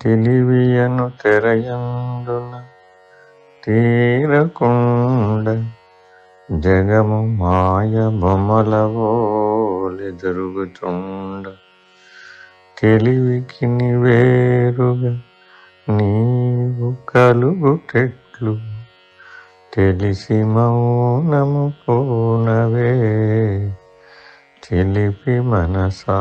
తెలివియను తెరయందున తీరకుండ జగము మాయ బొమ్మలవోలె జరుగుతుండ తెలివికి వేరుగా నీవు కలుగుటెట్లు తెలిసి మౌనము పోనవే చిలిపి మనసా.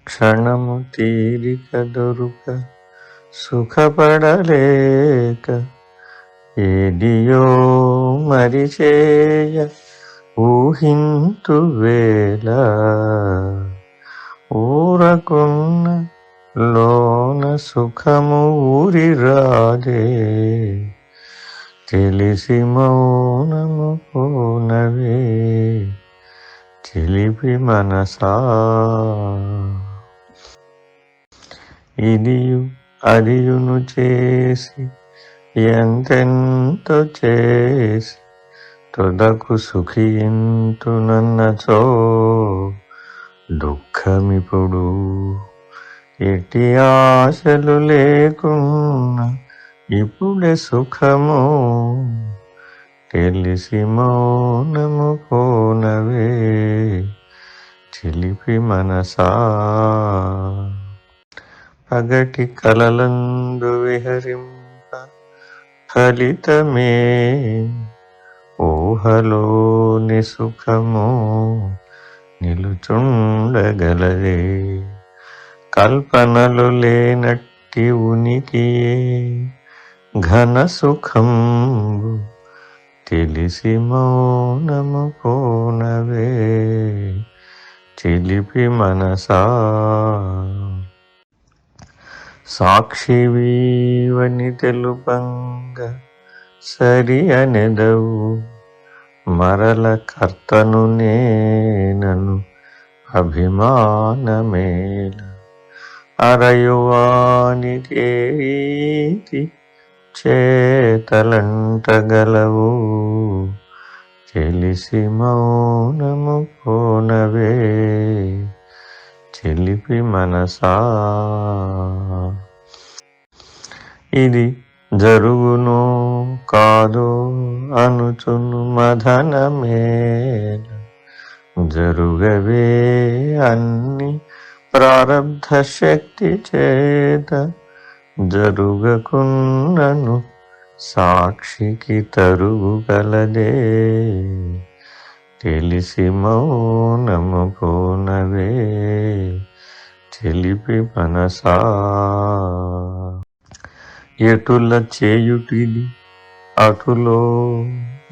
క్షణము తీరిక దొరుక సుఖపడలేక ఏదియో మరిచేయ ఊహింతు వేళ ఊరకున్న లోన సుఖము ఊరి రాదే తెలిసి మౌనము పోనవే చిలిపి మనసా. ఇదియు అదియును చేసి ఎంతెంతో చేసి తుదకు సుఖింతునన్నచో దుఃఖమిప్పుడు ఎట్టి ఆశలు లేకున్నా ఇప్పుడే సుఖము తెలిసి మౌనము పోనవే చిలిపి మనసా. పగటి కలలందు విహరింప ఫలితమే ఊహలోని సుఖము నిలుచుండగలదే కల్పనలు లేనట్టి ఉనికియే ఘన సుఖంబు తెలిసి మౌనము పోనవే చిలిపి మనసా. సాక్షివీవని తెలుపంగ సరి అనెదవు మరల కర్తను నేనను అభిమానమేల అరయువానికి రీతి చేతలంటగలవు తెలిసి మౌనము పోనవే చిలిపి మనసా. ఇది జరుగునో కాదో అనుచును మదనమేల జరుగవే అన్ని ప్రారబ్ధ శక్తి చేత జరుగకున్నను సాక్షికి తరుగుగలదే తెలిసి మౌనము పోనవే చిలిపి మనసా. ఎటుల చేయుటిది అటులో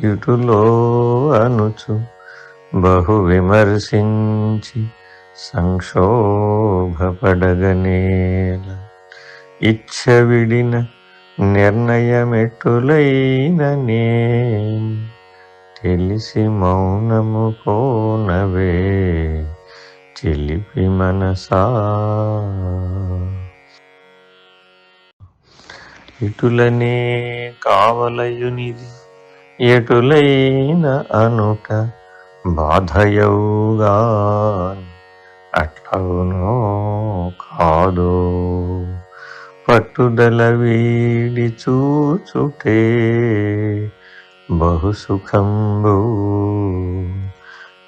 ఇటులో అనుచు బహు విమర్శించి సంక్షోభపడగనేల ఇచ్ఛ విడిన నిర్ణయమెటులైన నేను తెలిసి మౌనము పోనవే చిలిపి మనసా. ఇటులనే కావలయునిది ఎటులైన అనుట బాధయౌగాన్ అట్లవునో కాదో పట్టుదల వీడి చూచుటే బహు సుఖంబు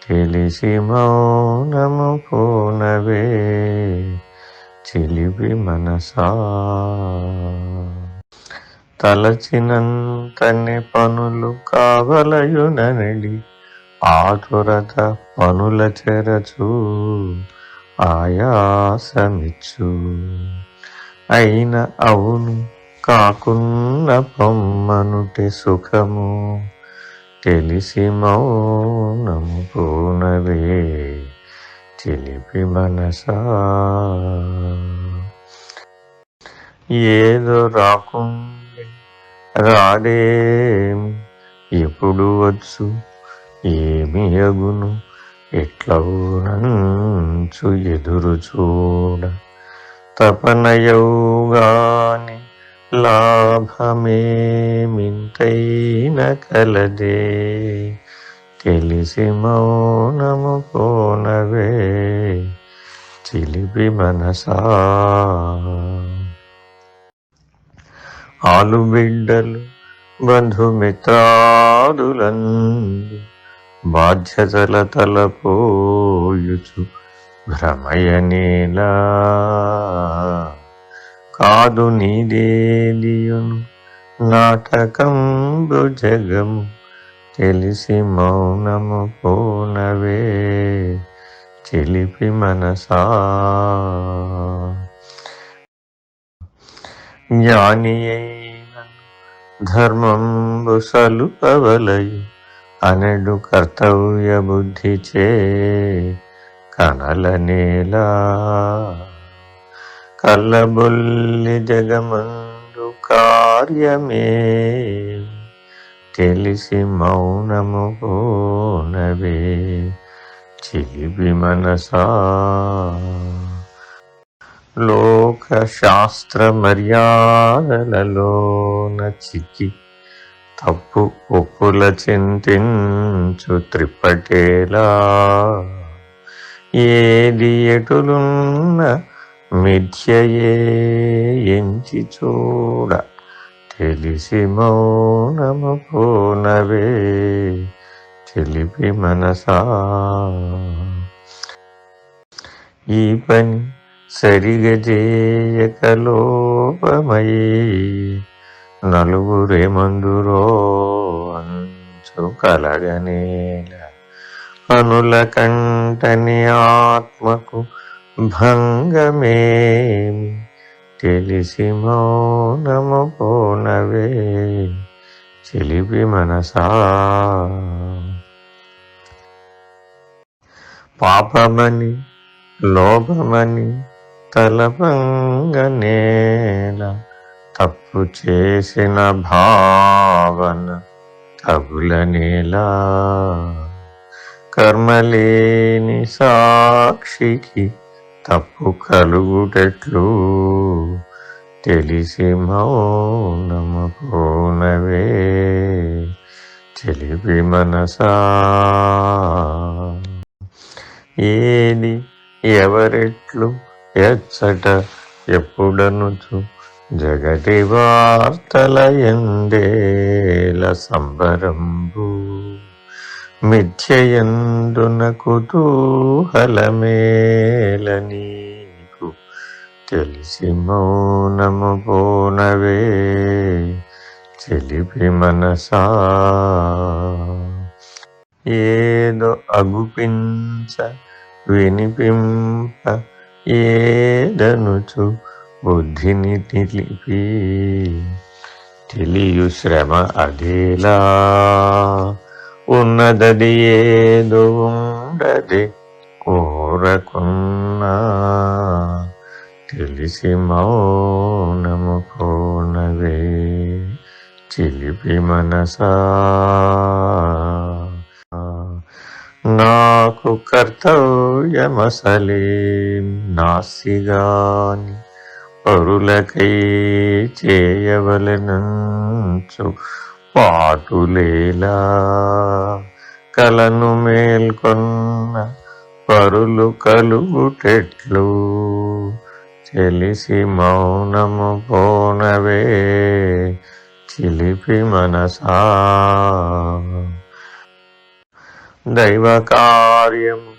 తెలిసి మౌనము పోనవే చిలిపి మనసా. తలచినంతనే పనులు కావలయుననడి ఆతురత పనుల చెరచు ఆయాసమిచ్చు అయిన అవును కాకున్న పొమ్మనుటే సుఖము తెలిసి మౌనము పోనవే చిలిపి మనసా. ఏదో రాకుండే రాదేమి ఎప్పుడు వచ్చు ఏమి అగును ఎట్లవునంచు ఎదురు చూడ తపనయౌగాని లాభమేమింతైన కలదే తెలిసి మౌనము పోనవే చిలిపి మనసా. ఆలుబిడ్డలు బంధుమిత్రాదులందు బాధ్యతల తలపోయుచు భ్రమయనేలా. కాదు నీదేదియును నాటకంబు జగము తెలిసి మౌనము పోనవే చిలిపి మనసా. జ్ఞాని అయిన ధర్మంబు సలుపవలయు అనడు కర్తవ్య బుద్ధిచే కనలనేలా. కల్లబొల్లి జగమందు కార్యమే తెలిసి మౌనము పోనవే చిలిపి మనసా. లోక శాస్త్ర మర్యాదలలోన చిక్కి తప్పు ఒప్పుల చింతించు త్రిపటేలా. ఏది ఎటులున్న మిథ్యయే ఎంచి చూడ తెలిసి మౌనము పోనవే చిలిపి మనసా. ఈ పని సరిగా చేయక లోపమయ్యి నలుగురేమందురో అంచు కలగనేల. పనుల కంటని ఆత్మకు భంగమేమి తెలిసి మౌనము పోనవే చిలిపి మనసా. పాపమని లోభమని తలపంగనేల. తప్పు చేసిన భావన తగులనేలా. కర్మలేని సాక్షికి తప్పు కలుగుటట్లు తెలిసి మౌనము పోనవే చిలిపి మనసా. ఏది ఎవరెట్లు ఎచ్చట ఎప్పుడనుచు జగతి వార్తల ఎందేల సంబరంబు. మిథ్యయందున కుతూహలమేల నీకు తెలిసి మౌనము పోనవే చిలిపి మనసా. ఏదో అగుపించ వినిపింప ఏదనుచు బుద్ధిని నిలిపి తెలియు శ్రమ అదేలా. ఉన్నదది ఏదో ఉండదే కోరకున్నా తెలిసి మౌనము పోనవే చిలిపి మనసా. నాకు కర్తవ్యమసలేం నాసిగాని పరులకై చేయవలెనంచు పాటులేలా. కలను మేల్కొన్న పరులు కలుగుటెట్లు తెలిసి మౌనము పోనవే చిలిపి మనసా. దైవ కార్యము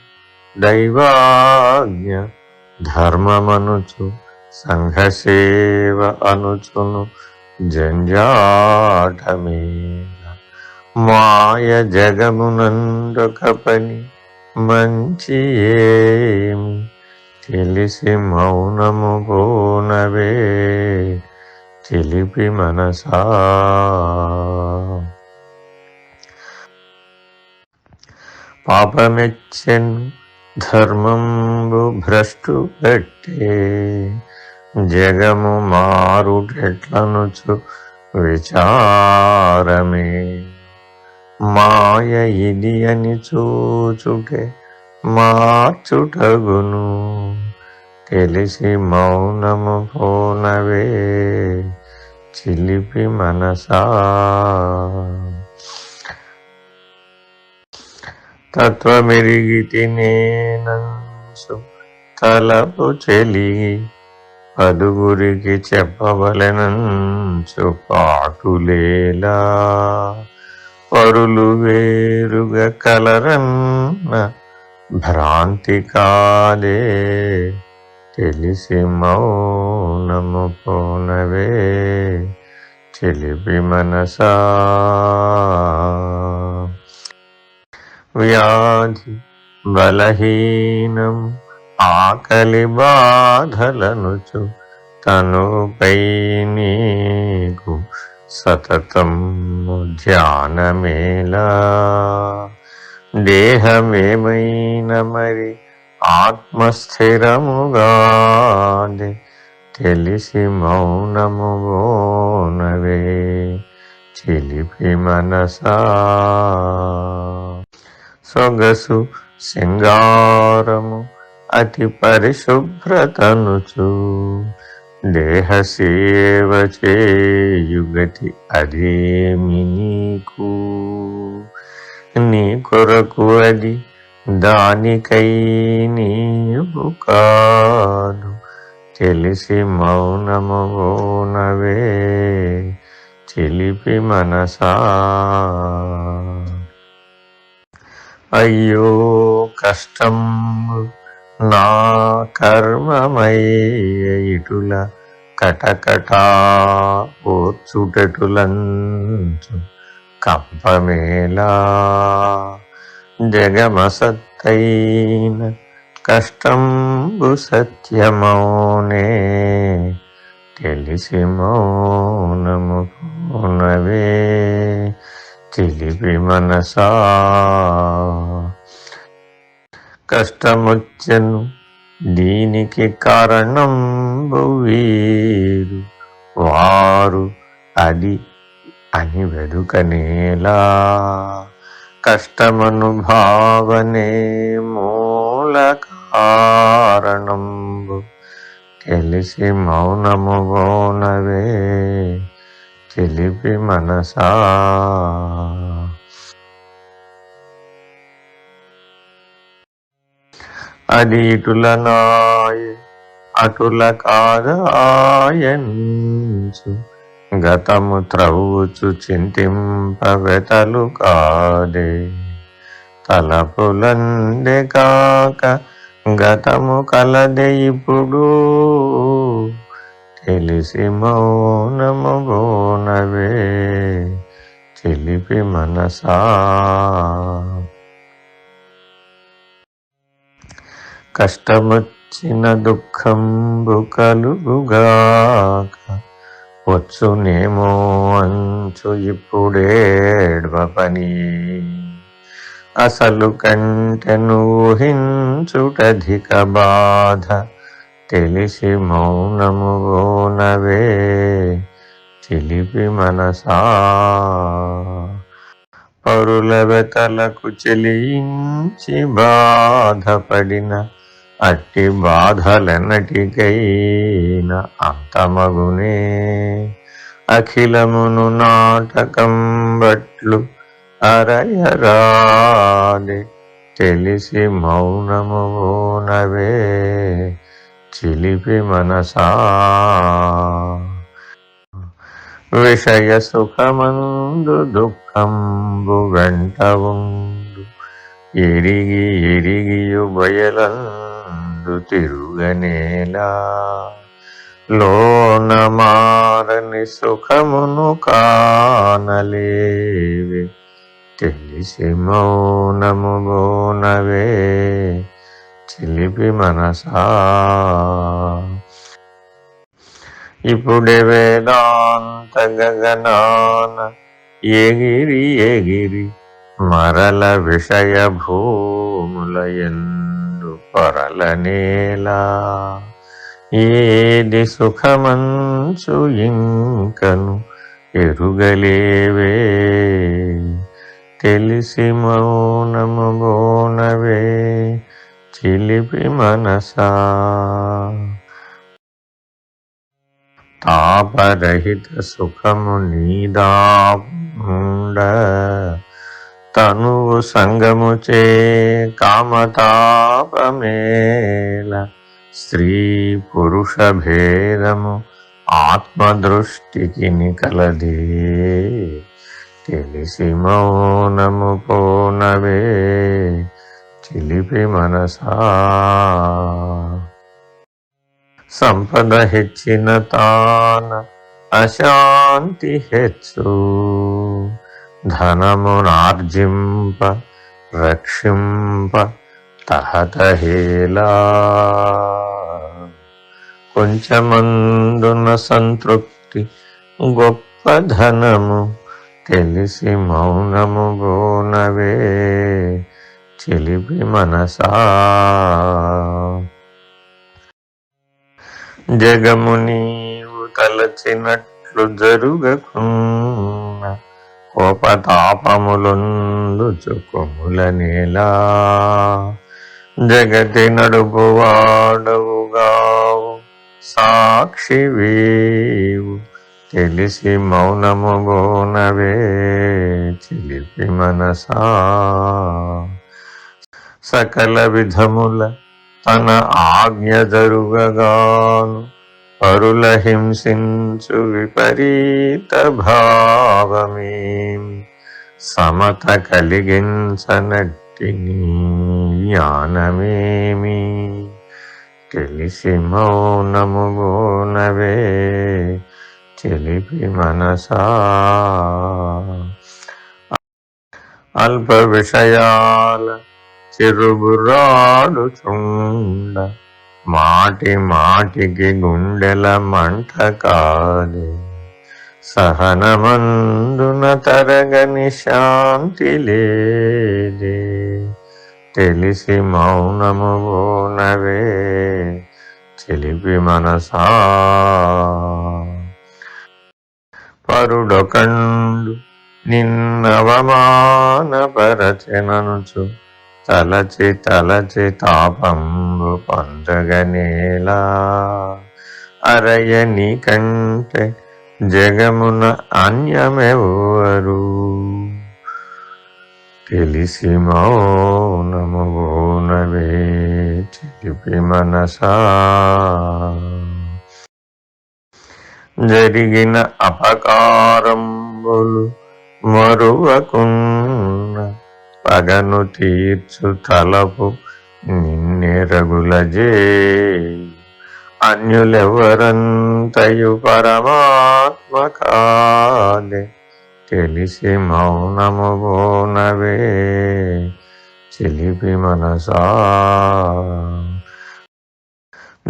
దైవాజ్ఞ ధర్మమనుచు సంఘసేవ అనుచును జంజాటమేల. మాయ జగమునందొక పని మంచి ఏమి తెలిసి మౌనము పోనవే చిలిపి మనసా. పాపమెచ్చెను ధర్మంబు భ్రష్టు పెట్టే జగము మారుటెట్లనుచు విచారమే. మాయ ఇది అని చూచుటే మార్చుటగును తెలిసి మౌనము పోనవే చిలిపి మనసా. తత్వమెరిగి తినేనంచు తలపు చెలి పలుగురికి చెప్పవలెనంచు పాటులేలా పరులు వేరుగా కలరన్న భ్రాంతి కాలే తెలిసి మౌనము పోనవే చిలిపి మనసా. వ్యాధి బలహీనం ఆకలి బాధలనుచు తనుపై నీకు సతతం ధ్యానమేలా దేహమేమైన మరి ఆత్మస్థిరముగాది తెలిసి మౌనము బోనవే చిలిపి మనసా. సొగసు సింగారము అతి పరిశుభ్రతనుచు దేహ సేవ చేయుగతి అదేమి నీకు నీ కొరకు అది దానికై నీవు కాదు తెలిసి మౌనము బోనవే చిలిపి మనసా. అయ్యో కష్టం నా కర్మమయ్య ఇటుల కటకటా ఓర్చుటటులంచు కంపమేలా జగమసత్తైన కష్టంబు సత్యమౌనే తెలిసి మౌనము పోనవే చిలిపి మనసా. కష్టమొచ్చెను దీనికి కారణంబు వీరు వారు అది అని వెదుకనేలా కష్టమను భావనే మూల కారణంబు తెలిసి మౌనము బోనవే చిలిపి మనసా. అది ఇటుల నాయ అటుల కాదాయన్సు గతము త్రవ్వుచు చింతింపవెతలు కాదే తలపులందే కాక గతము కలదే ఇప్పుడు తెలిసి మౌనము బోనవే చిలిపి మనసా. కష్టమొచ్చిన దుఃఖంబు కలుగుగాక వచ్చునేమో అంచు ఇప్పుడేడ్వ పని అసలు కంటెను ఊహించుటధిక బాధ తెలిసి మౌనము బోనవే చిలిపి మనసా. పరుల వెతలకు చెలించి బాధపడిన అట్టి బాధలెన్నటికైన అంతమగునే అఖిలమును నాటకం బట్లు అరయరాదే తెలిసి మౌనము బోనవే చిలిపి మనసా. విషయ సుఖమందు దుఃఖంబు వెంట ఉండు ఎరిగి ఎరిగియు బయలందు తిరుగనేలా లోన మారని సుఖమును కానలేవి తెలిసి మౌనము బోనవే చిలిపి మనసా. ఇప్పుడే వేదాంత గగనాన ఎగిరి ఎగిరి మరల విషయ భూముల యందు పొరలనేలా ఏది సుఖమంచు ఇంకను ఎరుగలేవే తెలిసి మౌనము బోనవే చిలిపి మనసా. తాపరహిత సుఖము నీదాండ తనువు సంగము చే కామతాపమేల స్త్రీ పురుష భేదము ఆత్మదృష్టికి కలదే, తెలిసి మౌనము పోనవే చిలిపి మనసా. సంపద హెచ్చిన తాన అశాంతి హెచ్చు, ధనమునార్జింప రక్షింప తహతహేలా. కొంచెమందున సంతృప్తి గొప్ప ధనము, తెలిసి మౌనము గోనవే చిలిపి మనసా. జగము నీవు తలచినట్లు జరుగకున్న, కోపతాపములొందుచు కొముల నేలా. జగతి నడుపువాడవుగావు సాక్షివేవు, తెలిసి మౌనము గోనవే చిలిపి మనసా. సకల విధముల తన ఆజ్ఞ జరుగగాను, పరుల హింసించు విపరీత భావమేమి, సమత కలిగించనట్టి నీ జ్ఞానమేమి, తెలిసి మౌనము గోనవే చిలిపి మనసా. అల్ప విషయాల చిరుగురాడుచుండ, మాటి మాటికి గుండెల మంట కాదే, సహనమందున తరగని శాంతి లేదే, తెలిసి మౌనము గోనవే చిలిపి మనసా. పరుడొకండు నిన్నవమానపరచెననుచు, తలచి తలచి తాపంబు పొందగనేలా. అరయ నీ కంటే జగమున అన్యమెవ్వరు, తెలిసి మౌనము గోనవే చిలిపి మనసా. జరిగిన అపకారంబులు మరువకున్న, పగను తీర్చు తలపు నిన్నెరగులజేయు. అన్యులెవరంతయు పరమాత్మ కాదే, తెలిసి మౌనము గోనవే చిలిపి మనసా.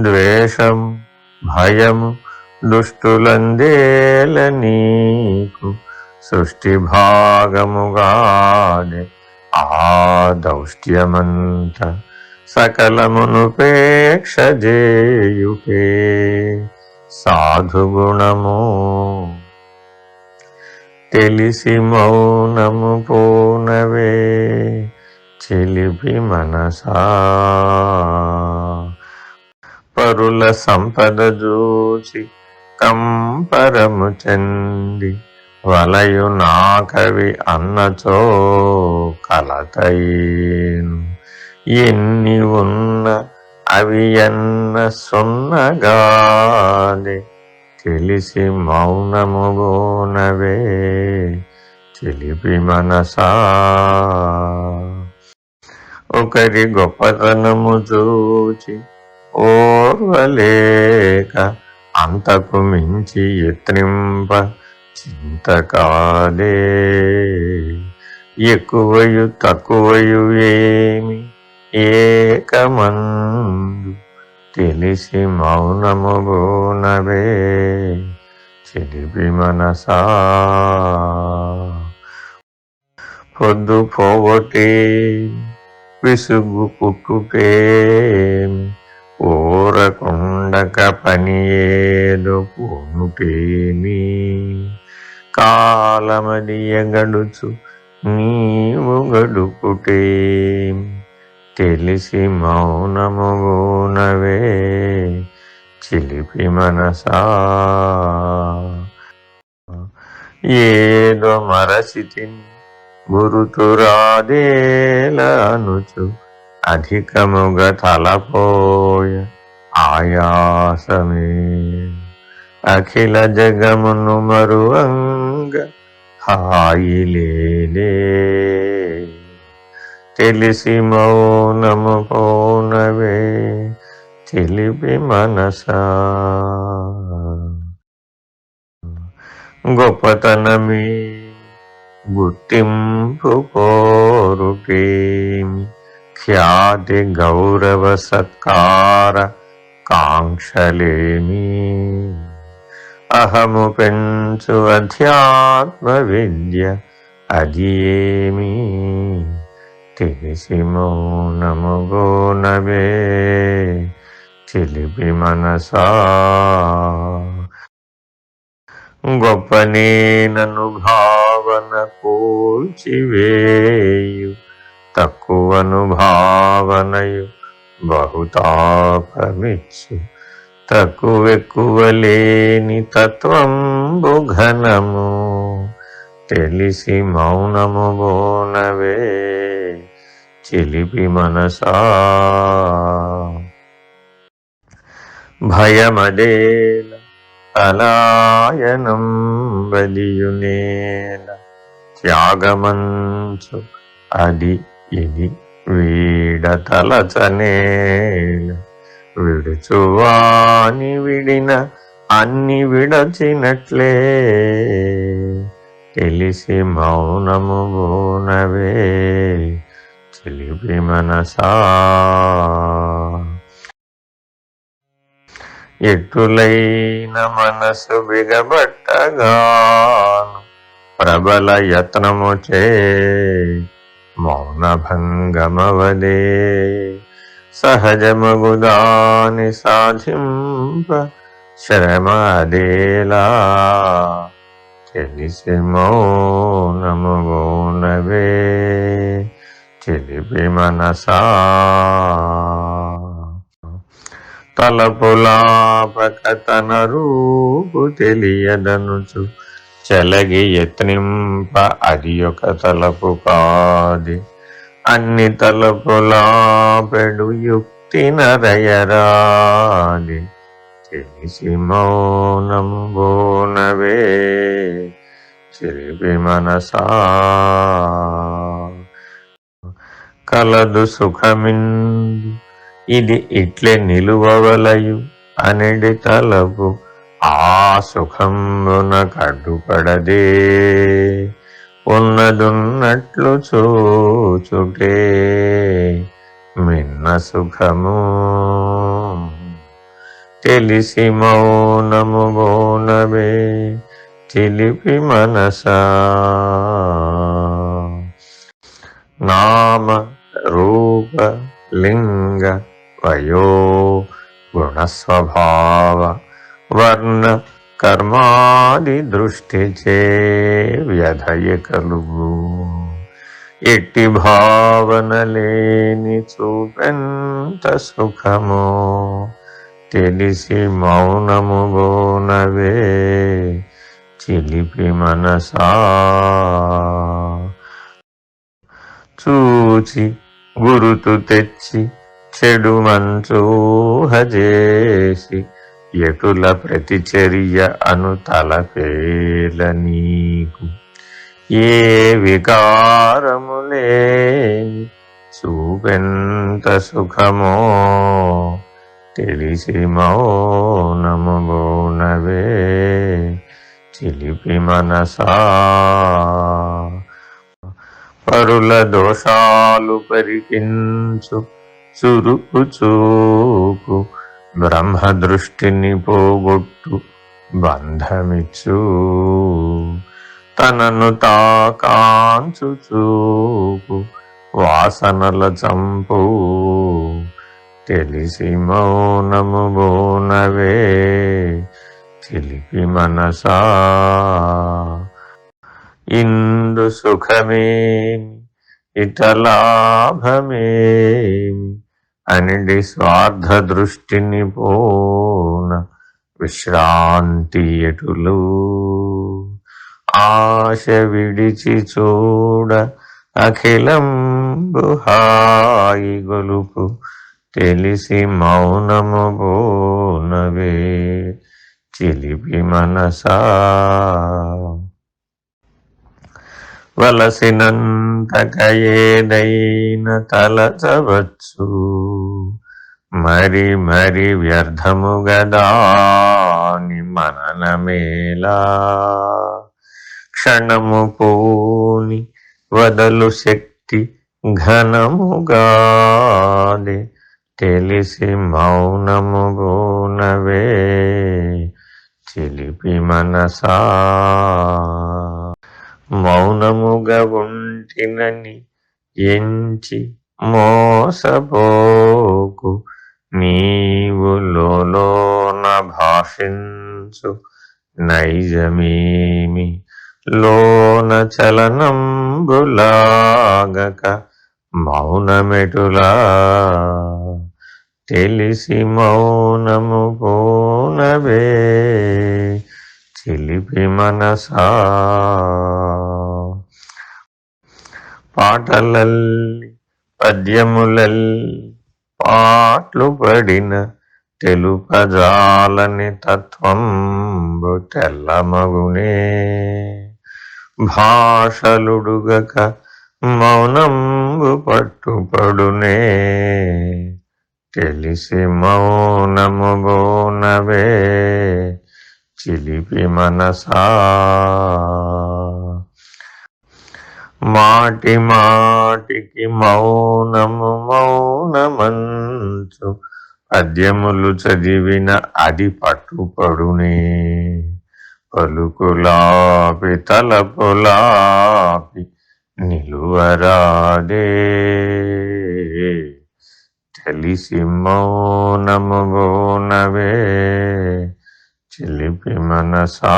ద్వేషము భయము దుష్టులందేల నీకు, సృష్టి భాగముగానే ఆ దౌష్ట్యమంత, సకలమునుపేక్ష జేయుటే సాధుగుణము, తెలిసి మౌనము పోనవే చిలిపి మనసా. పరుల సంపద జూచి కంపరము చెంది, వలయు నా కవి అన్నచో కలతయేను. ఎన్ని ఉన్న అవి ఎన్న సున్నగాదే, తెలిసి మౌనము గోనవే చిలిపి మనసా. ఒకరి గొప్పతనము చూచి ఓర్వలేక, అంతకు మించి యత్నింప చింత కాదే, ఎక్కువయు తక్కువయు ఏమి ఏకమందు, తెలిసి మౌనము గోనవే చిలిపి మనసా. పొద్దు పోగొట్టే విసుగు పుట్టుటేమి, ఊరకుండక పని ఏదో పోనుటేమి, కాలమదియ గడుచు నీవు గడుపుటేమి, తెలిసి మౌనము గోనవే చిలిపి మనసా. ఏదో మరసితిని గురుతురాదేల అనుచు, అధికముగా తలపోయ ఆయాసమే అఖిల జగమును మరువంగ హాయిలేలే తెలిసి మౌనము పోనవే చిలిపి మనసా గొప్పతనమే గుర్తింపు కోరుటేమి ఖ్యాతి గౌరవ సత్కార కాంక్షలేమి అహము పెంచు అధ్యాత్మ విద్య అది ఏమి తెలిసి మౌనముగోనవే చిలిపి మనసా గొప్పనేనను భావన కూల్చివేయు తక్కువను భావనయు బహుతాపమిచ్చు తక్కువెక్కువ లేని తత్వంబు ఘనము తెలిసి మౌనము బోనవే చిలిపి మనసా భయమదేల పలాయనం బలియునేల త్యాగమంచు అది ఇది వీడతలచనేల విడుచువాని విడిన అన్ని విడచినట్లే తెలిసి మౌనము బోనవే చిలిపి మనసా ఎట్టులైన మనసు బిగబట్టగాను ప్రబల యత్నముచే మౌన భంగమవదే సహజమగుదాని సాధింప శ్రమ అదేలా తెలిసి మౌనము గోనవే చిలిపి మనసా తలపులాపక తన రూపు తెలియదనుచు చెలగి యత్నింప అది ఒక తలపు కాది అన్ని తలపులాపెడు యుక్తి నరయరాది తెలిసి మౌనము బోనవే చిలిపి మనసా కలదు సుఖమిందు ఇది ఇట్లే నిలువవలయు అనెడి తలపు ఆ సుఖమున కడ్డుపడదే ఉన్నదున్నట్లు చూచుటే మిన్న సుఖము తెలిసి మౌనము బోనవే చిలిపి మనసా నామ రూప లింగ వయో గుణస్వభావ వర్ణ కర్మాది దృష్టిచే వ్యధయ కలుగు ఎట్టి భావన లేని చూపెంత సుఖమో తెలిసి మౌనము గోనవే చిలిపి మనసా చూచి గురుతు తెచ్చి చెడు మంచూహజేసి ఎటుల ప్రతిచర్య అను తలపేల నీకు ఏ వికారము లేని చూపెంత సుఖమో తెలిసి మౌనము గోనవే చిలిపి మనసా పరుల దోషాలు పరికించు చురుకు చూపు బ్రహ్మ దృష్టిని పోగొట్టు బంధమిచ్చు తనను తాకాంచు చూపు వాసనల చంపు తెలిసి మౌనము బోనవే చిలిపి మనసా ఇందు సుఖమేమి ఇతలాభమేమి అనిడి స్వార్థ దృష్టిని పోన విశ్రాంతి ఎటులు ఆశ విడిచి చూడ అఖిలంబు హాయి గొలుపు తెలిసి మౌనము బోనవే చిలిపి మనసా. వలసినంతక ఏదైనా తలచవచ్చు, మరి మరి వ్యర్థము గదాని మననమేలా. క్షణము పోని వదలు శక్తి ఘనముగాదే తెలిసి మౌనము బోనవే చిలిపి మనసా. మౌనముగా ఉంటినని ఎంచి మోసపోకు, నీవు లోన భాషించు నైజమేమి లోన చలనంబులాగక మౌనమెటులా. తెలిసి మౌనము పోనవే చిలిపి మనసా. పాటలల్లి పద్యములల్లి పాట్లు పడిన తెలుపజాలని తత్వంబు తెల్లమగునే. భాషలుడుగక మౌనంబు పట్టుపడునే తెలిసి మౌనము బోనవే చిలిపి మనసా. మాటి మాటికి మౌనము మౌనమంచు పద్యములు చదివిన అది పట్టుపడునే. పలుకులాపి తలపులాపి నిలువరాదే తెలిసి మౌనము బోనవే చిలిపి మనసా.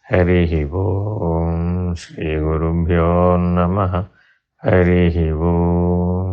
హరి ఓం శ్రీ గురుభ్యో నమః. హరి ఓం.